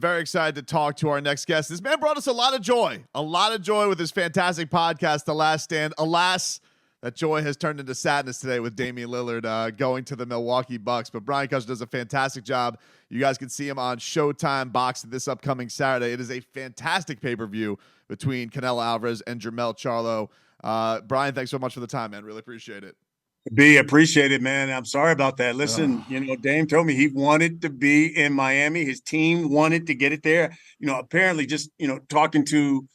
Very excited to talk to our next guest. This man brought us a lot of joy with his fantastic podcast, The Last Stand. Alas, that joy has turned into sadness today with Damian Lillard going to the Milwaukee Bucks. But Brian Custer does a fantastic job. You guys can see him on Showtime Boxing this upcoming Saturday. It is a fantastic pay-per-view between Canelo Alvarez and Jermell Charlo. Brian, thanks so much for the time, man. Really appreciate it. Appreciate it, man. I'm sorry about that. Listen, Dame told me he wanted to be in Miami. His team wanted to get it there. Apparently just, talking to,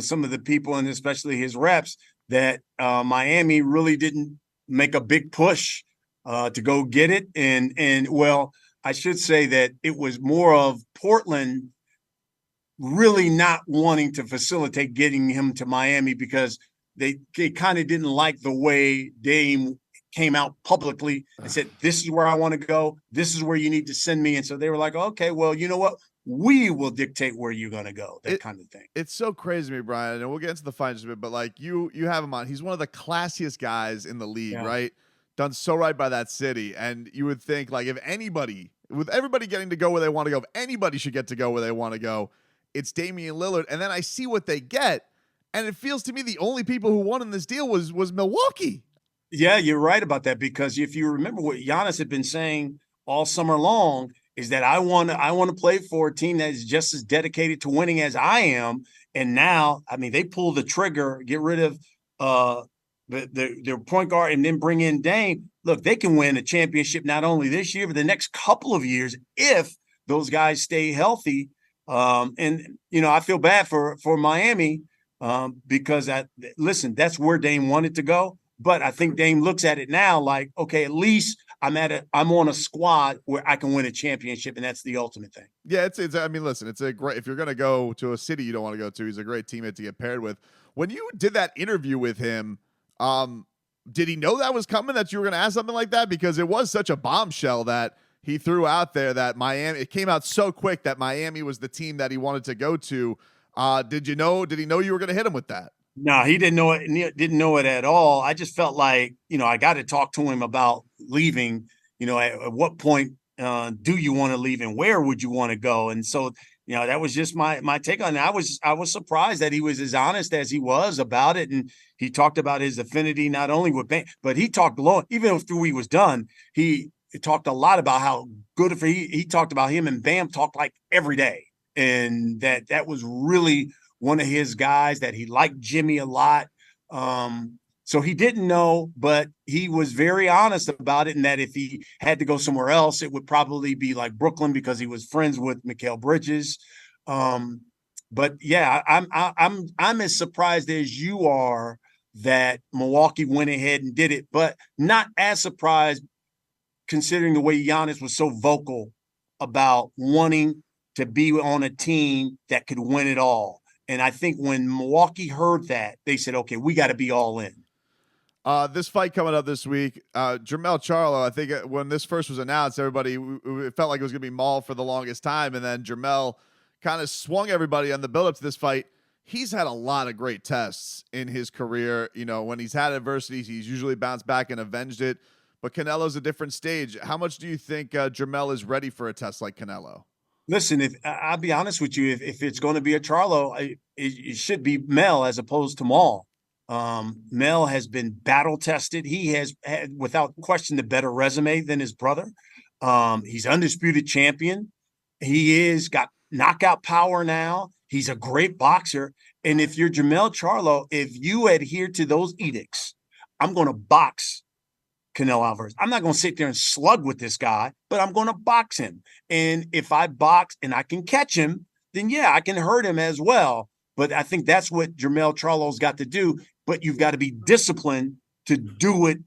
some of the people and especially his reps that Miami really didn't make a big push to go get it. And well, I should say that it was more of Portland really not wanting to facilitate getting him to Miami because they kind of didn't like the way Dame came out publicly and said, this is where I want to go. This is where you need to send me. And so they were like, okay, well, you know what? We will dictate where you're going to go, kind of thing. It's so crazy to me, Brian, and we'll get into the fight in just a bit, but like you have him on. He's one of the classiest guys in the league, right? Done so right by that city. And you would think like if anybody, with everybody getting to go where they want to go, if anybody should get to go where they want to go, it's Damian Lillard. And then I see what they get, and it feels to me the only people who won in this deal was Milwaukee. Yeah, you're right about that, because if you remember what Giannis had been saying all summer long is that I want to play for a team that is just as dedicated to winning as I am. And now, I mean, they pull the trigger, get rid of their point guard, and then bring in Dame. Look, they can win a championship not only this year, but the next couple of years if those guys stay healthy. I feel bad for Miami because that's where Dame wanted to go. But I think Dame looks at it now like, okay, at least I'm on a squad where I can win a championship, and that's the ultimate thing. Yeah, I mean, listen, it's a great, if you're going to go to a city you don't want to go to, he's a great teammate to get paired with. When you did that interview with him, did he know that was coming, that you were going to ask something like that? Because it was such a bombshell that he threw out there that Miami, it came out so quick that Miami was the team that he wanted to go to. Did he know you were going to hit him with that? No, he didn't know it. Didn't know it at all. I just felt like, I got to talk to him about leaving. At what point do you want to leave, and where would you want to go? And so, that was just my take on it. I was surprised that he was as honest as he was about it, and he talked about his affinity not only with Bam, but he talked below. Even after he was done, he talked a lot about how good for he talked about him and Bam talked like every day, and that was really one of his guys, that he liked Jimmy a lot. So he didn't know, but he was very honest about it. And that if he had to go somewhere else, it would probably be like Brooklyn, because he was friends with Mikal Bridges. But yeah, I'm as surprised as you are that Milwaukee went ahead and did it, but not as surprised considering the way Giannis was so vocal about wanting to be on a team that could win it all. And I think when Milwaukee heard that, they said, okay, we got to be all in. This fight coming up this week, Jermell Charlo, I think when this first was announced, everybody, it felt like it was going to be Maul for the longest time. And then Jermell kind of swung everybody on the build-up to this fight. He's had a lot of great tests in his career. When he's had adversities, he's usually bounced back and avenged it. But Canelo's a different stage. How much do you think Jermell is ready for a test like Canelo? Listen, I'll be honest with you, if it's going to be a Charlo, it should be Mel as opposed to Maul. Mel has been battle tested. He has had, without question, the better resume than his brother. He's undisputed champion. He is got knockout power now. He's a great boxer. And if you're Jermell Charlo, if you adhere to those edicts, I'm going to box Canelo Alvarez. I'm not going to sit there and slug with this guy, but I'm going to box him. And if I box and I can catch him, then yeah, I can hurt him as well. But I think that's what Jermell Charlo's got to do. But you've got to be disciplined to do it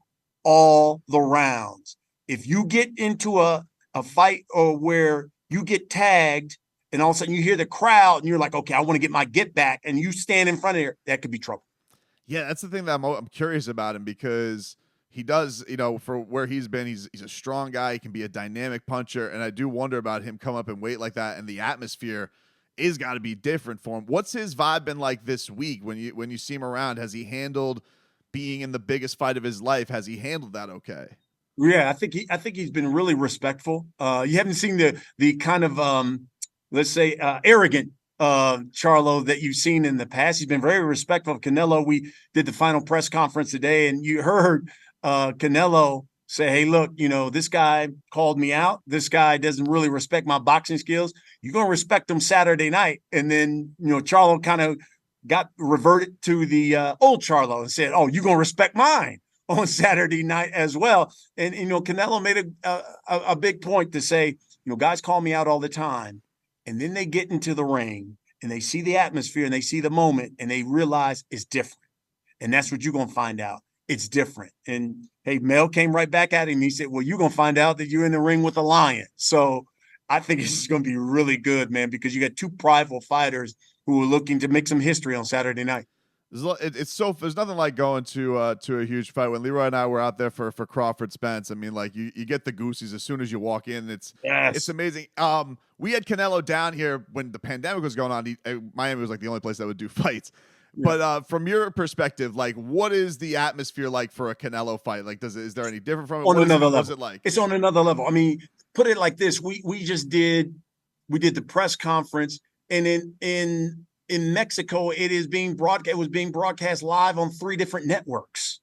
all the rounds. If you get into a fight or where you get tagged and all of a sudden you hear the crowd and you're like, okay, I want to get my get back, and you stand in front of there, that could be trouble. Yeah, that's the thing that I'm curious about him, because he does, for where he's been, he's a strong guy. He can be a dynamic puncher. And I do wonder about him come up in weight like that. And the atmosphere is got to be different for him. What's his vibe been like this week when you see him around? Has he handled being in the biggest fight of his life? Has he handled that okay? Yeah, I think he's been really respectful. You haven't seen the kind of let's say, arrogant Charlo that you've seen in the past. He's been very respectful of Canelo. We did the final press conference today, and you heard Canelo say, hey, look, this guy called me out. This guy doesn't really respect my boxing skills. You're going to respect him Saturday night. And then, Charlo kind of got reverted to the old Charlo and said, oh, you're going to respect mine on Saturday night as well. And, Canelo made a big point to say, guys call me out all the time. And then they get into the ring and they see the atmosphere and they see the moment and they realize it's different. And that's what you're going to find out. It's different. And hey, Mel came right back at him. He said, well, you're going to find out that you're in the ring with a lion. So I think it's going to be really good, man, because you got two prideful fighters who are looking to make some history on Saturday night. There's nothing like going to a huge fight. When Leroy and I were out there for Crawford Spence, I mean, like you get the goosies as soon as you walk in. It's amazing. We had Canelo down here when the pandemic was going on. Miami was like the only place that would do fights. Yeah. But from your perspective, like, what is the atmosphere like for a Canelo fight? Like, is there any different from it? On another level. What's it like? It's on another level. I mean, put it like this: we did the press conference, and in Mexico, it is being broadcast. It was being broadcast live on 3 different networks.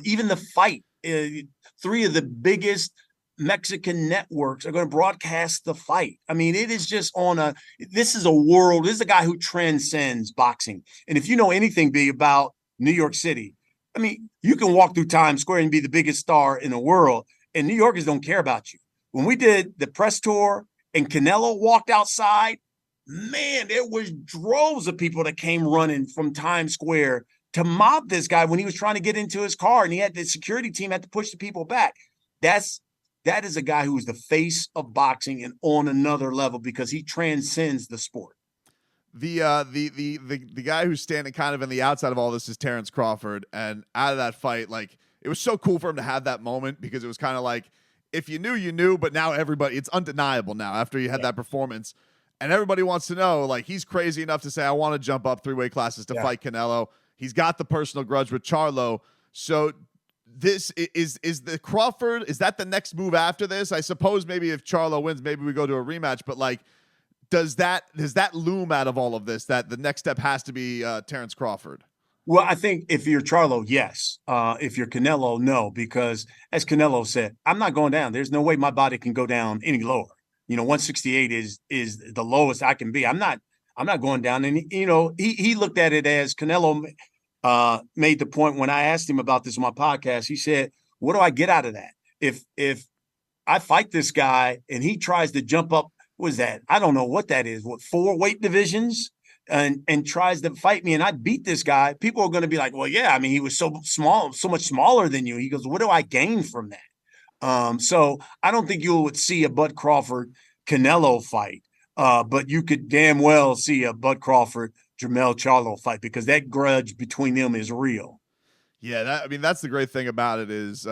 Even the fight, 3 of the biggest Mexican networks are going to broadcast the fight. I mean, it is just this is a world. This is a guy who transcends boxing. And if you know anything, B, about New York City, I mean, you can walk through Times Square and be the biggest star in the world, and New Yorkers don't care about you. When we did the press tour and Canelo walked outside, man, there was droves of people that came running from Times Square to mob this guy when he was trying to get into his car, and the security team had to push the people back. That is a guy who is the face of boxing and on another level because he transcends the sport. The guy who's standing kind of in the outside of all this is Terrence Crawford, and out of that fight, like, it was so cool for him to have that moment because it was kind of like, if you knew, you knew, but now it's undeniable now after you had that performance. And everybody wants to know, like, he's crazy enough to say, I want to jump up 3 weight classes to fight Canelo. He's got the personal grudge with Charlo. So this is the Crawford. Is that the next move after this? I suppose maybe if Charlo wins, maybe we go to a rematch. But, like, does that loom out of all of this, that the next step has to be Terrence Crawford? Well, I think if you're Charlo, yes. If you're Canelo, no. Because as Canelo said, I'm not going down. There's no way my body can go down any lower. 168 is the lowest I can be. I'm not going down. And, he looked at it as Canelo made the point when I asked him about this on my podcast. He said, what do I get out of that? If I fight this guy and he tries to jump up, what is that? I don't know what that is. 4 weight divisions and tries to fight me and I beat this guy. People are going to be like, well, yeah, I mean, he was so small, so much smaller than you. He goes, what do I gain from that? So I don't think you would see a Bud Crawford Canelo fight, but you could damn well see a Bud Crawford Jermell Charlo fight because that grudge between them is real. Yeah, that's the great thing about it is,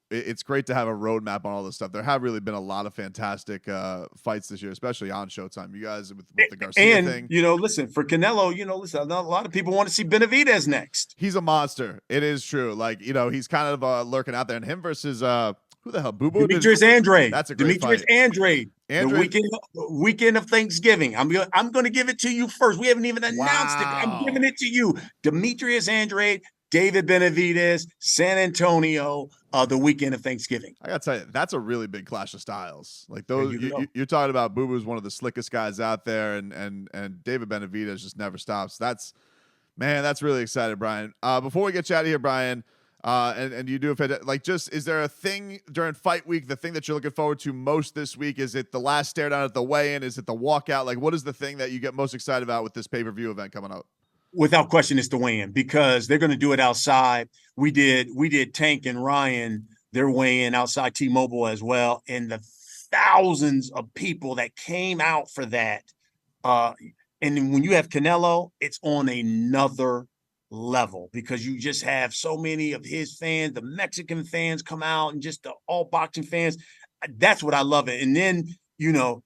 it's great to have a roadmap on all this stuff. There have really been a lot of fantastic fights this year, especially on Showtime. You guys with the Garcia thing. Listen, for Canelo, a lot of people want to see Benavidez next. He's a monster. It is true. Like, he's kind of lurking out there. And him versus who the hell? Boo-Boo? Demetrius Andrade. That's a great Demetrius fight. Andrade. The weekend of Thanksgiving. I'm going to give it to you first. We haven't even announced it. I'm giving it to you. Demetrius Andrade, David Benavidez, San Antonio, the weekend of Thanksgiving. I gotta tell you, that's a really big clash of styles. Like those, you're talking about. Boo Boo's one of the slickest guys out there, and David Benavidez just never stops. That's really exciting, Brian. Before we get you out of here, Brian, and you do is there a thing during fight week, the thing that you're looking forward to most this week? Is it the last stare down at the weigh-in? Is it the walkout? Like, what is the thing that you get most excited about with this pay-per-view event coming up? Without question, it's the weigh-in because they're going to do it outside. We did Tank and Ryan, their weigh-in outside T-Mobile as well. And the thousands of people that came out for that. And when you have Canelo, it's on another level because you just have so many of his fans, the Mexican fans come out and just the all boxing fans. That's what I love it. And then,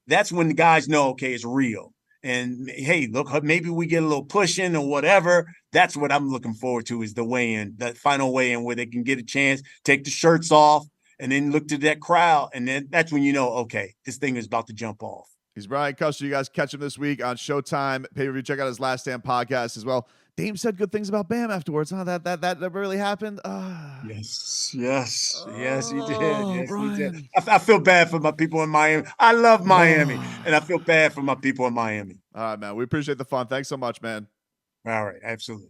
that's when the guys know, okay, it's real. And hey, look, maybe we get a little pushing or whatever. That's what I'm looking forward to is the weigh-in, that final weigh-in where they can get a chance, take the shirts off, and then look to that crowd. And then that's when okay, this thing is about to jump off. He's Brian Custer. You guys catch him this week on Showtime pay-per-view. Check out his Last Stand podcast as well. Dame said good things about Bam afterwards. Huh? That really happened. Yes, he did. Yes, Brian. he did. I feel bad for my people in Miami. I love Miami, and I feel bad for my people in Miami. All right, man. We appreciate the fun. Thanks so much, man. All right, absolutely.